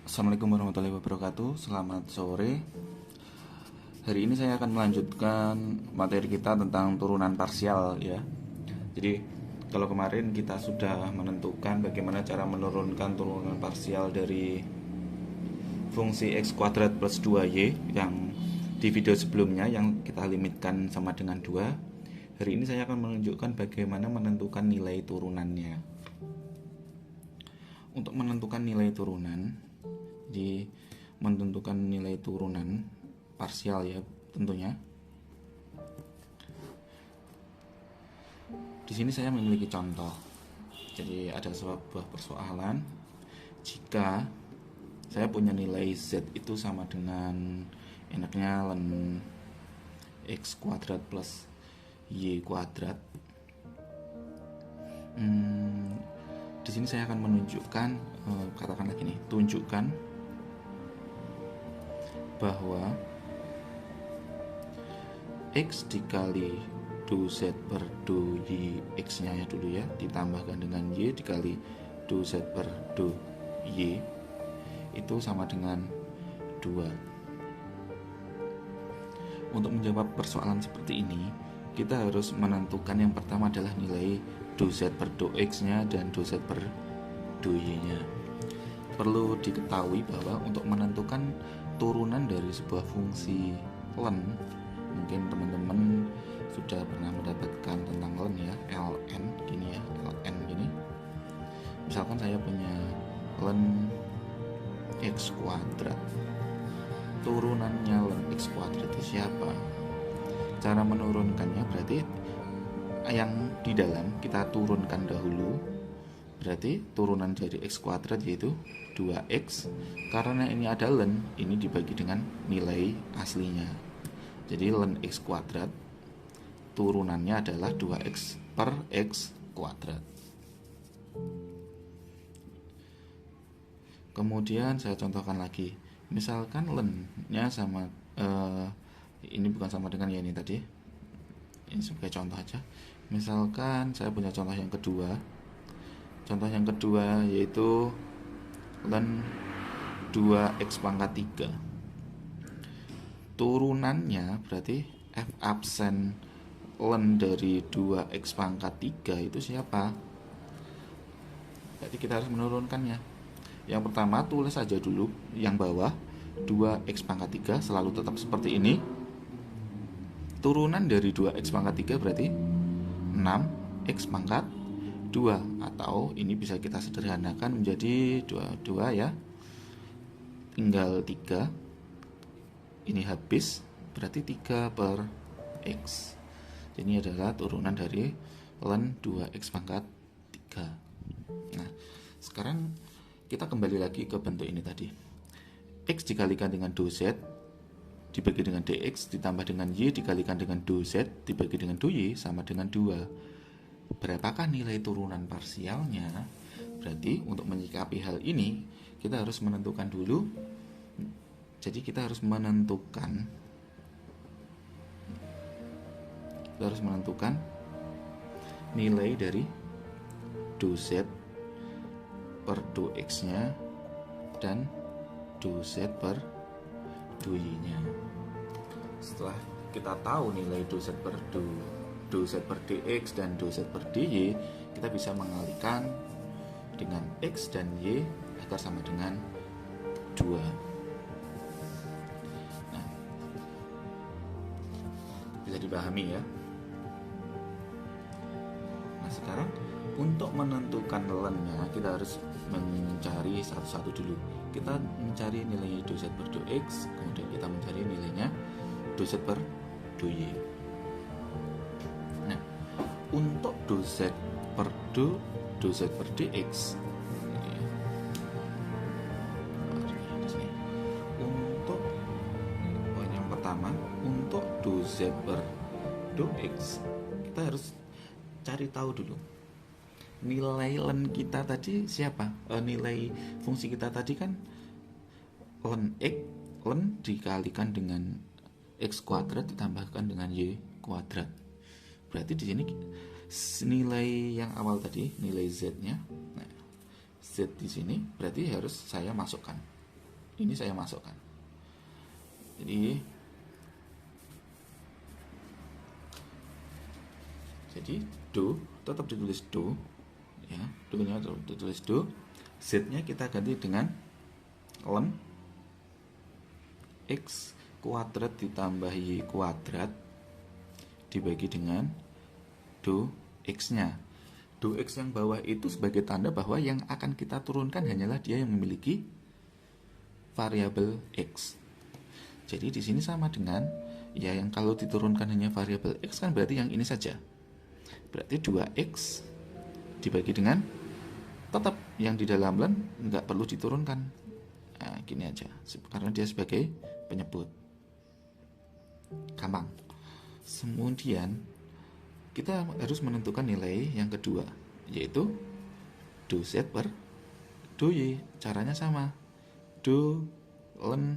Assalamualaikum warahmatullahi wabarakatuh. Selamat sore. Hari ini saya akan melanjutkan materi kita tentang turunan parsial ya. Jadi kalau kemarin kita sudah menentukan bagaimana cara menurunkan turunan parsial dari fungsi x kuadrat plus 2y yang di video sebelumnya yang kita limitkan sama dengan 2. Hari ini saya akan menunjukkan bagaimana menentukan nilai turunannya. Untuk menentukan nilai turunan, jadi menentukan nilai turunan parsial ya tentunya. Di sini saya memiliki contoh. Jadi ada sebuah persoalan jika saya punya nilai z itu sama dengan enaknya ln x kuadrat plus y kuadrat. Di sini saya akan menunjukkan katakanlah gini, tunjukkan bahwa x dikali du z per du y x nya ya dulu ya, ditambahkan dengan y dikali du z per du y itu sama dengan 2. Untuk menjawab persoalan seperti ini, kita harus menentukan yang pertama adalah nilai du z per du x nya dan du z per du y nya. Perlu diketahui bahwa untuk menentukan turunan dari sebuah fungsi ln, mungkin teman-teman sudah pernah mendapatkan tentang ln ya, ln gini ya, ln gini. Misalkan saya punya ln x kuadrat, turunannya ln x kuadrat itu siapa? Cara menurunkannya berarti yang di dalam kita turunkan dahulu, berarti turunan dari x kuadrat yaitu 2x. Karena ini ada ln, ini dibagi dengan nilai aslinya. Jadi ln x kuadrat turunannya adalah 2x per x kuadrat. Kemudian saya contohkan lagi. Misalkan ln-nya sama ini bukan sama dengan ya ini tadi. Ini sebagai contoh aja. Misalkan saya punya contoh yang kedua. Contoh yang kedua yaitu ln 2x pangkat 3. Turunannya berarti f absen ln dari 2x pangkat 3 itu siapa? Berarti kita harus menurunkannya. Yang pertama tulis saja dulu yang bawah 2x pangkat 3 selalu tetap seperti ini. Turunan dari 2x pangkat 3 berarti 6x pangkat 2, atau ini bisa kita sederhanakan menjadi 2 ya, tinggal 3, ini habis berarti 3 per x. Ini adalah turunan dari ln 2x pangkat 3. Nah sekarang kita kembali lagi ke bentuk ini tadi, x dikalikan dengan du z dibagi dengan dx ditambah dengan y dikalikan dengan du z dibagi dengan du y sama dengan 2. Berapakah nilai turunan parsialnya? Berarti untuk menyikapi hal ini kita harus menentukan dulu. Jadi kita harus menentukan nilai dari du z per du x nya dan du z per du y nya. Setelah kita tahu nilai du z per du z per dx dan du z per dy, kita bisa mengalihkan dengan x dan y agar sama dengan 2. Nah, bisa dipahami ya. Nah sekarang untuk menentukan ln-nya kita harus mencari satu-satu dulu. Kita mencari nilai du z per du x, kemudian kita mencari nilainya du z per du y. Untuk du z per du z per dx, untuk yang pertama untuk du z per du x kita harus cari tahu dulu nilai ln kita tadi siapa. Nilai fungsi kita tadi kan ln x, ln dikalikan dengan x kuadrat ditambahkan dengan y kuadrat. Berarti di sini nilai yang awal tadi, nilai z-nya. Nah, z di sini berarti harus saya masukkan. Ini saya masukkan. Jadi do tetap ditulis do, ya, do-nya ditulis do. Z-nya kita ganti dengan ln x kuadrat ditambah y kuadrat dibagi dengan do x-nya. Do x yang bawah itu sebagai tanda bahwa yang akan kita turunkan hanyalah dia yang memiliki variabel x. Jadi di sini sama dengan ya, yang kalau diturunkan hanya variabel x kan berarti yang ini saja. Berarti 2x dibagi dengan tetap yang di dalam len nggak perlu diturunkan. Nah, gini aja, karena dia sebagai penyebut. Gampang. Kemudian kita harus menentukan nilai yang kedua, yaitu do z per do y. Caranya sama. Do ln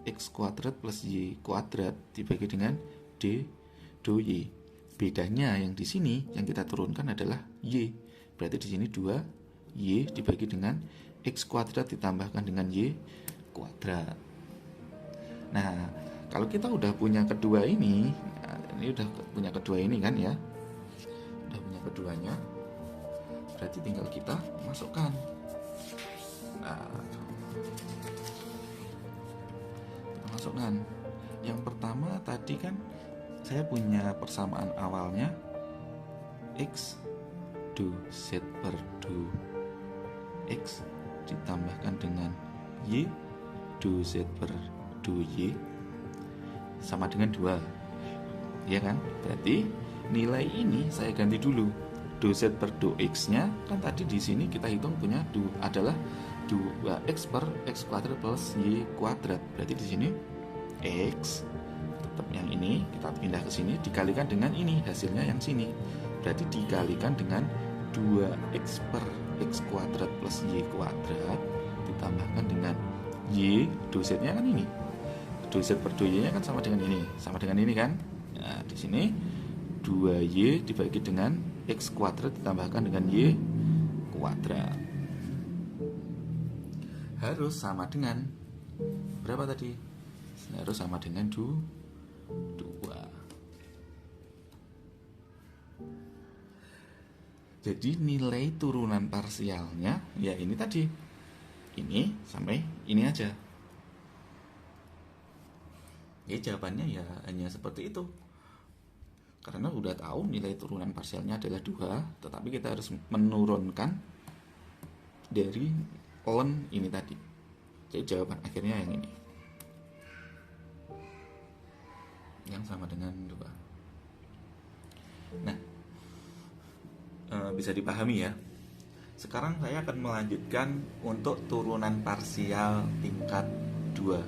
x kuadrat plus y kuadrat dibagi dengan d do y. Bedanya yang di sini yang kita turunkan adalah y. Berarti di sini 2y dibagi dengan x kuadrat ditambahkan dengan y kuadrat. Nah, kalau kita udah punya kedua ini, ini udah punya kedua ini kan ya. Udah punya keduanya. Berarti tinggal kita masukkan. Nah, kita masukkan. Yang pertama tadi kan saya punya persamaan awalnya x do z per do x ditambahkan dengan y do z per do y sama dengan 2, ya kan? Berarti nilai ini saya ganti dulu. Do z per do x nya kan tadi di sini kita hitung punya adalah 2x per x kuadrat plus y kuadrat. Berarti di sini x, tetap yang ini kita pindah ke sini dikalikan dengan ini, hasilnya yang sini. Berarti dikalikan dengan 2x per x kuadrat plus y kuadrat ditambahkan dengan y, do z-nya kan ini. Do z per do y-nya kan sama dengan ini kan? Nah, di sini 2y dibagi dengan x kuadrat ditambahkan dengan y kuadrat. Harus sama dengan berapa tadi? Harus sama dengan 2. Jadi nilai turunan parsialnya ya ini tadi. Ini sampai ini aja. Ya jawabannya ya hanya seperti itu. Karena udah tahu nilai turunan parsialnya adalah 2, tetapi kita harus menurunkan dari ln ini tadi. Jadi jawaban akhirnya yang ini, yang sama dengan 2. Nah, bisa dipahami ya. Sekarang saya akan melanjutkan untuk turunan parsial tingkat 2.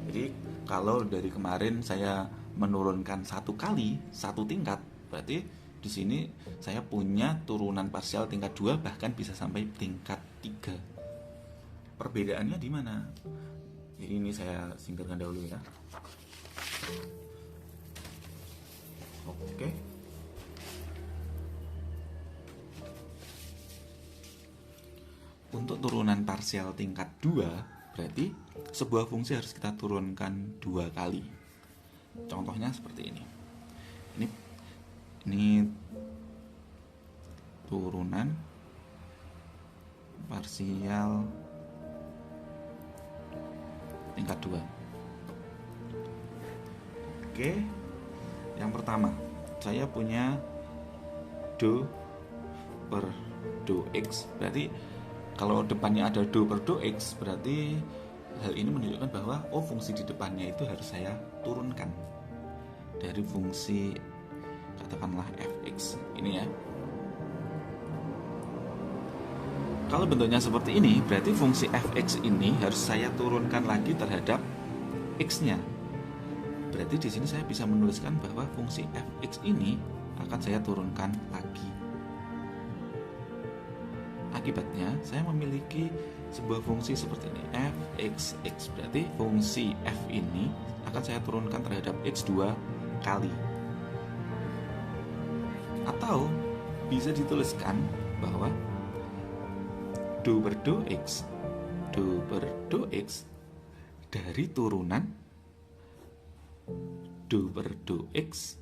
Jadi kalau dari kemarin saya menurunkan 1 kali 1 tingkat, berarti di sini saya punya turunan parsial tingkat 2 bahkan bisa sampai tingkat 3. Perbedaannya di mana? Jadi ini saya singkirkan dahulu ya. Oke. Untuk turunan parsial tingkat 2 berarti sebuah fungsi harus kita turunkan 2 kali. Contohnya seperti ini. Ini turunan parsial tingkat 2. Oke. Yang pertama, saya punya do per do x. Berarti kalau depannya ada do per do x, berarti hal ini menunjukkan bahwa fungsi di depannya itu harus saya turunkan dari fungsi katakanlah fx ini ya. Kalau bentuknya seperti ini, berarti fungsi fx ini harus saya turunkan lagi terhadap x-nya. Berarti di sini saya bisa menuliskan bahwa fungsi fx ini akan saya turunkan lagi. Akibatnya saya memiliki sebuah fungsi seperti ini, fxx. Berarti fungsi f ini akan saya turunkan terhadap x 2 kali. Atau bisa dituliskan bahwa do per do x dari turunan do per do x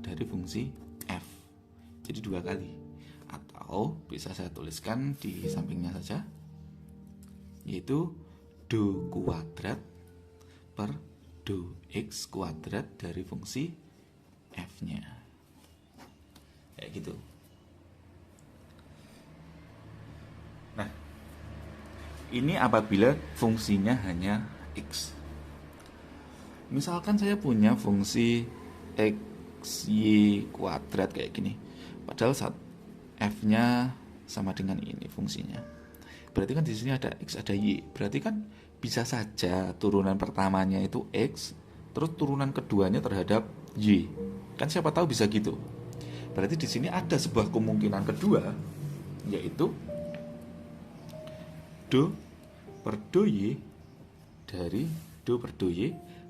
dari fungsi f. Jadi 2 kali. Atau bisa saya tuliskan di sampingnya saja, yaitu do kuadrat per do x kuadrat dari fungsi f-nya. Kayak gitu. Nah, ini apabila fungsinya hanya x. Misalkan saya punya fungsi xy kuadrat kayak gini, padahal saat f-nya sama dengan ini fungsinya. Berarti kan di sini ada x, ada y. Berarti kan bisa saja turunan pertamanya itu x, terus turunan keduanya terhadap y. Kan siapa tahu bisa gitu. Berarti di sini ada sebuah kemungkinan kedua, yaitu do per do y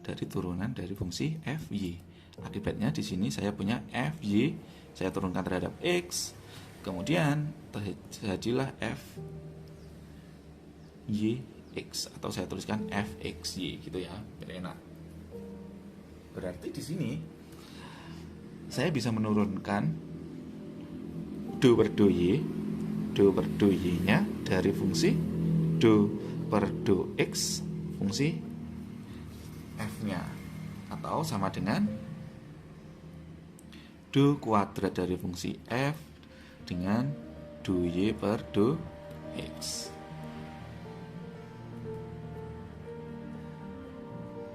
dari turunan dari fungsi fy. Akibatnya di sini saya punya fy, saya turunkan terhadap x, kemudian terjadilah fy x, atau saya tuliskan fxy gitu ya, biar enak. Berarti di sini saya bisa menurunkan do per do y-nya dari fungsi do per do x fungsi f-nya, atau sama dengan do kuadrat dari fungsi f dengan do y per do x.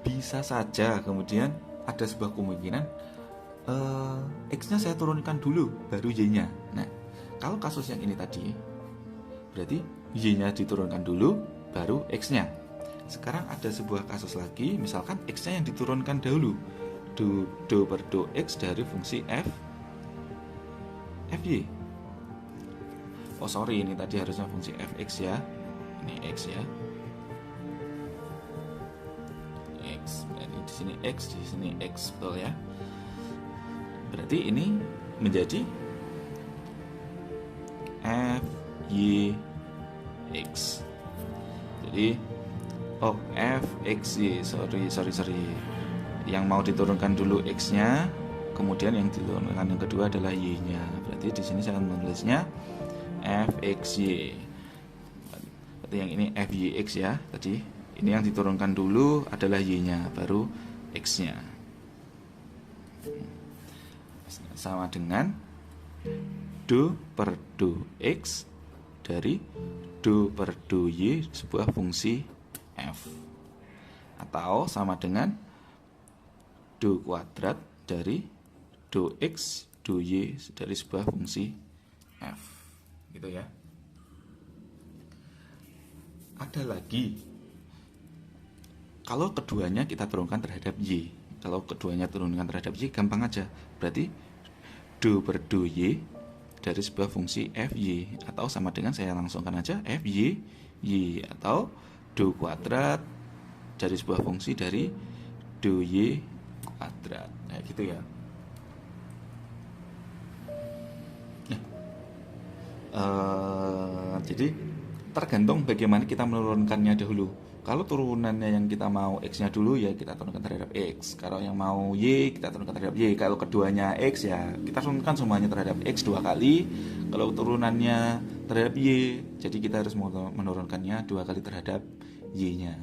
Bisa saja kemudian ada sebuah kemungkinan x-nya saya turunkan dulu baru y-nya. Nah, kalau kasus yang ini tadi berarti y-nya diturunkan dulu baru x-nya. Sekarang ada sebuah kasus lagi, misalkan x-nya yang diturunkan dahulu, do per do x dari fungsi fy. Oh sorry, ini tadi harusnya fungsi fx ya. Ini x ya. X. Jadi di sini x, di sini x, betul ya. Berarti ini menjadi fy x. Jadi fxy, sorry. Yang mau diturunkan dulu x-nya, kemudian yang diturunkan yang kedua adalah y-nya. Berarti di sini saya menulisnya fxy. Berarti yang ini fyx ya tadi. Ini yang diturunkan dulu adalah y-nya, baru x-nya. Sama dengan do per do x dari do per do y sebuah fungsi f, atau sama dengan do kuadrat dari do x do y dari sebuah fungsi f, gitu ya. Ada lagi, kalau keduanya kita turunkan terhadap y. Kalau keduanya turunkan terhadap y, gampang aja. Berarti do per do y dari sebuah fungsi fy, atau sama dengan saya langsungkan aja fy y, atau do kuadrat dari sebuah fungsi dari do y kuadrat. Nah, gitu ya. Jadi tergantung bagaimana kita menurunkannya dahulu. Kalau turunannya yang kita mau x-nya dulu, ya kita turunkan terhadap x. Kalau yang mau y, kita turunkan terhadap y. Kalau keduanya x, ya kita turunkan semuanya terhadap x 2 kali. Kalau turunannya terhadap y, jadi kita harus menurunkannya 2 kali terhadap y-nya.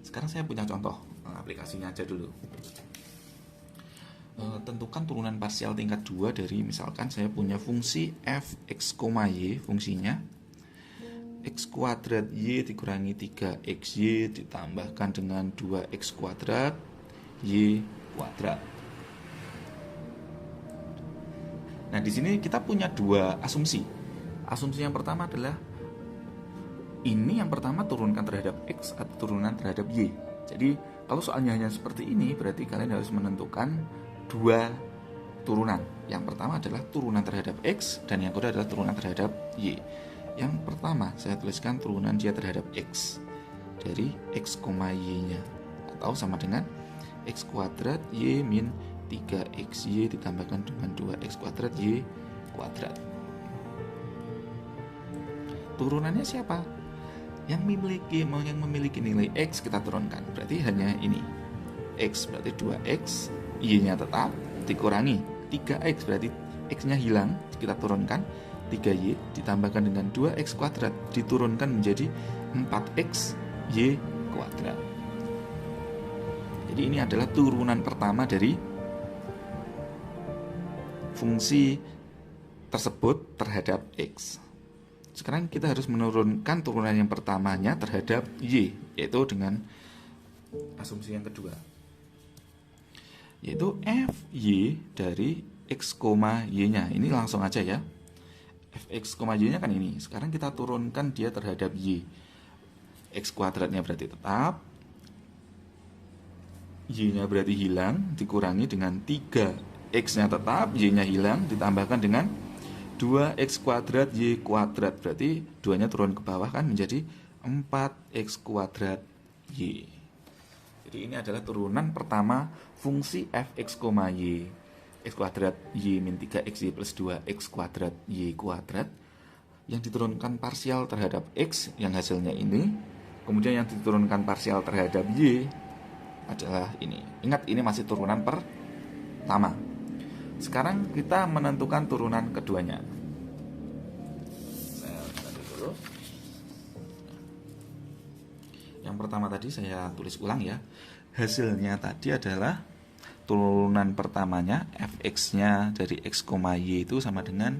Sekarang saya punya contoh aplikasinya aja dulu. Tentukan turunan parsial tingkat 2 dari, misalkan saya punya fungsi fx, y, fungsinya x kuadrat y dikurangi 3xy ditambahkan dengan 2x kuadrat y kuadrat. Nah, di sini kita punya 2 asumsi. Asumsi yang pertama adalah ini yang pertama turunkan terhadap x atau turunan terhadap y. Jadi kalau soalnya hanya seperti ini, berarti kalian harus menentukan 2 turunan. Yang pertama adalah turunan terhadap x, dan yang kedua adalah turunan terhadap y. Yang pertama saya tuliskan turunan dia terhadap x dari x, y-nya, atau sama dengan x kuadrat y min 3xy ditambahkan dengan 2x kuadrat y kuadrat. Turunannya siapa? Yang memiliki nilai x kita turunkan. Berarti hanya ini. X berarti 2x, y-nya tetap dikurangi 3x berarti x-nya hilang, kita turunkan 3y ditambahkan dengan 2x kuadrat diturunkan menjadi 4x y kuadrat. Jadi ini adalah turunan pertama dari fungsi tersebut terhadap x. Sekarang kita harus menurunkan turunan yang pertamanya terhadap y, yaitu dengan asumsi yang kedua, yaitu fy dari x, y-nya. Ini langsung aja ya. Fx, y-nya kan ini. Sekarang kita turunkan dia terhadap y. X kuadratnya berarti tetap, y-nya berarti hilang, dikurangi dengan 3. X-nya tetap, y-nya hilang, ditambahkan dengan 2x kuadrat y kuadrat. Berarti 2-nya turun ke bawah kan menjadi 4x kuadrat y. Jadi ini adalah turunan pertama fungsi fx, y. X kuadrat y min 3xy plus 2x kuadrat y kuadrat yang diturunkan parsial terhadap x yang hasilnya ini. Kemudian yang diturunkan parsial terhadap y adalah ini. Ingat, ini masih turunan pertama. Sekarang kita menentukan turunan keduanya. Yang pertama tadi saya tulis ulang ya. Hasilnya tadi adalah turunan pertamanya fx-nya dari x, y itu sama dengan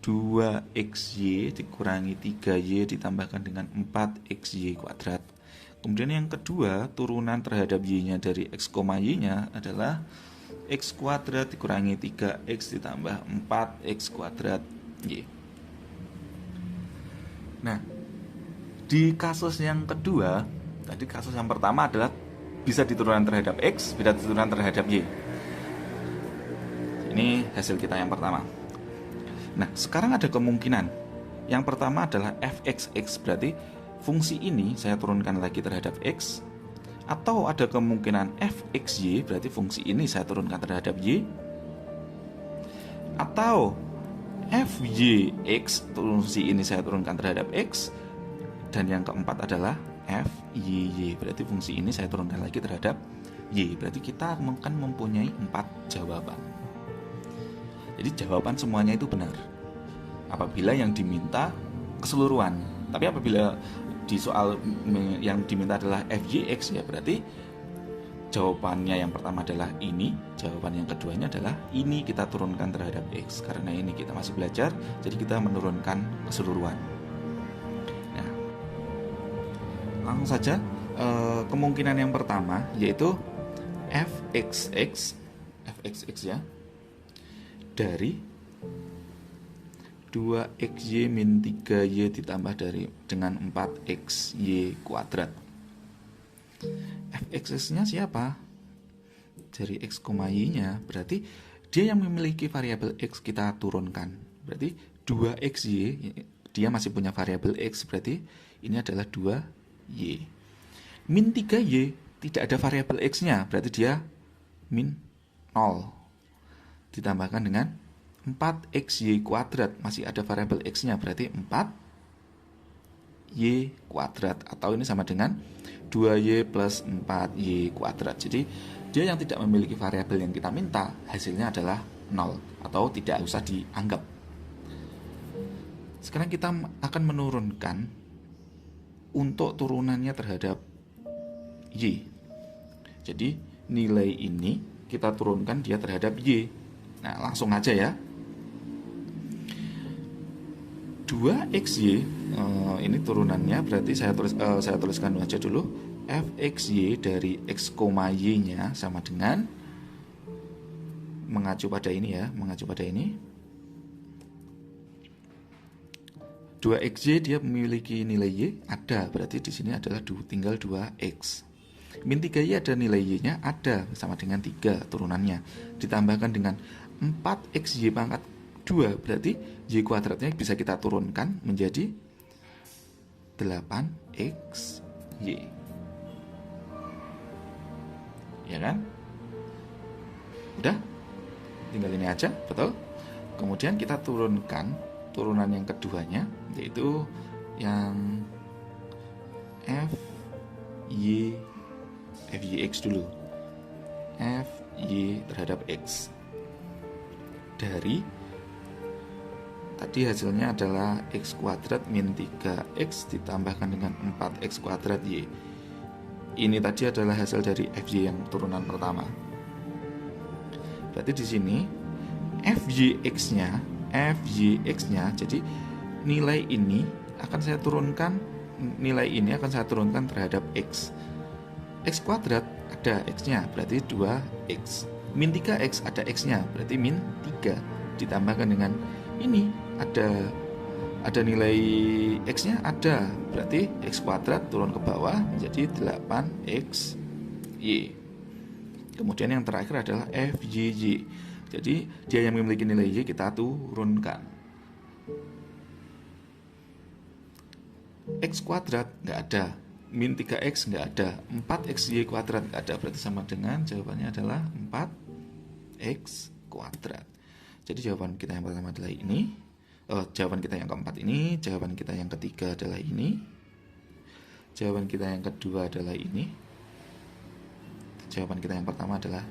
2xy dikurangi 3y ditambahkan dengan 4xy kuadrat. Kemudian yang kedua, turunan terhadap y-nya dari x, y-nya adalah x kuadrat dikurangi 3x ditambah 4x kuadrat y. Nah, di kasus yang kedua, tadi kasus yang pertama adalah bisa diturunan terhadap x, bisa diturunan terhadap y. Ini hasil kita yang pertama. Nah, sekarang ada kemungkinan. Yang pertama adalah fxx, berarti fungsi ini saya turunkan lagi terhadap x. Atau ada kemungkinan fxy, berarti fungsi ini saya turunkan terhadap y. Atau fyx, fungsi ini saya turunkan terhadap x. Dan yang keempat adalah fyy, berarti fungsi ini saya turunkan lagi terhadap y. Berarti kita akan mempunyai 4 jawaban. Jadi jawaban semuanya itu benar apabila yang diminta keseluruhan. Tapi apabila di soal yang diminta adalah fyx, ya berarti jawabannya yang pertama adalah ini, jawaban yang keduanya adalah ini kita turunkan terhadap x. Karena ini kita masih belajar, jadi kita menurunkan keseluruhan. Nah, langsung saja kemungkinan yang pertama yaitu fxx ya dari 2xy min 3y ditambah dengan 4xy kuadrat. Fxx-nya siapa? Dari x, y-nya, berarti dia yang memiliki variabel x kita turunkan. Berarti 2xy, dia masih punya variabel x, berarti ini adalah 2y. Min 3y, tidak ada variabel x-nya, berarti dia min 0. Ditambahkan dengan 4xy kuadrat, masih ada variabel x-nya, berarti 4y kuadrat, atau ini sama dengan 2y plus 4y kuadrat. Jadi dia yang tidak memiliki variabel yang kita minta, hasilnya adalah 0 atau tidak usah dianggap. Sekarang kita akan menurunkan untuk turunannya terhadap y. Jadi nilai ini kita turunkan dia terhadap y. Nah, langsung aja ya. 2xy ini turunannya, berarti saya tuliskan aja dulu. Fxy dari x, y-nya sama dengan, mengacu pada ini ya, 2xy dia memiliki nilai y ada, berarti di sini adalah tinggal 2x. Min 3y ada nilai y-nya ada, sama dengan 3 turunannya. Ditambahkan dengan 4xy pangkat 2, berarti y kuadratnya bisa kita turunkan menjadi 8xy. Ya kan? Udah, tinggal ini aja, betul. Kemudian kita turunkan turunan yang keduanya, yaitu yang FYX dulu. FY terhadap X. Dari tadi hasilnya adalah X kuadrat min 3X ditambahkan dengan 4X kuadrat Y. Ini tadi adalah hasil dari FY yang turunan pertama. Berarti di sini FYX-nya, jadi nilai ini akan saya turunkan, nilai ini akan saya turunkan terhadap X. X kuadrat ada X-nya, berarti 2X. Min 3X ada X-nya, berarti min 3. Ditambahkan dengan ini ada nilai X-nya ada, berarti X kuadrat turun ke bawah menjadi 8X Y. Kemudian yang terakhir adalah FYY. Jadi dia yang memiliki nilai Y kita turunkan. X kuadrat nggak ada, min 3X nggak ada, 4XY kuadrat nggak ada, berarti sama dengan jawabannya adalah 4X kuadrat. Jadi jawaban kita yang pertama adalah ini, jawaban kita yang keempat ini, jawaban kita yang ketiga adalah ini, jawaban kita yang kedua adalah ini, jawaban kita yang pertama adalah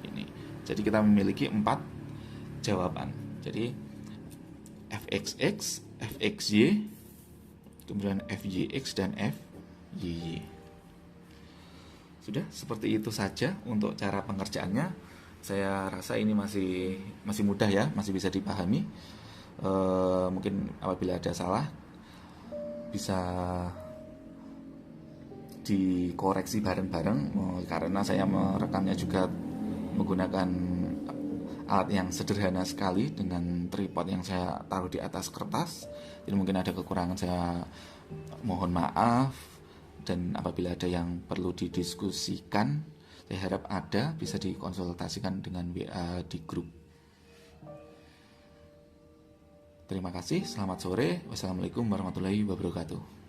ini. Jadi kita memiliki 4 jawaban. Jadi FXX, FXY, kemudian FYX dan FYY. Sudah, seperti itu saja untuk cara pengerjaannya. Saya rasa ini masih mudah ya, masih bisa dipahami. Mungkin apabila ada salah bisa dikoreksi bareng-bareng, karena saya merekamnya juga menggunakan alat yang sederhana sekali dengan tripod yang saya taruh di atas kertas. Jadi mungkin ada kekurangan, saya mohon maaf. Dan apabila ada yang perlu didiskusikan, saya harap bisa dikonsultasikan dengan WA di grup. Terima kasih, selamat sore. Wassalamualaikum warahmatullahi wabarakatuh.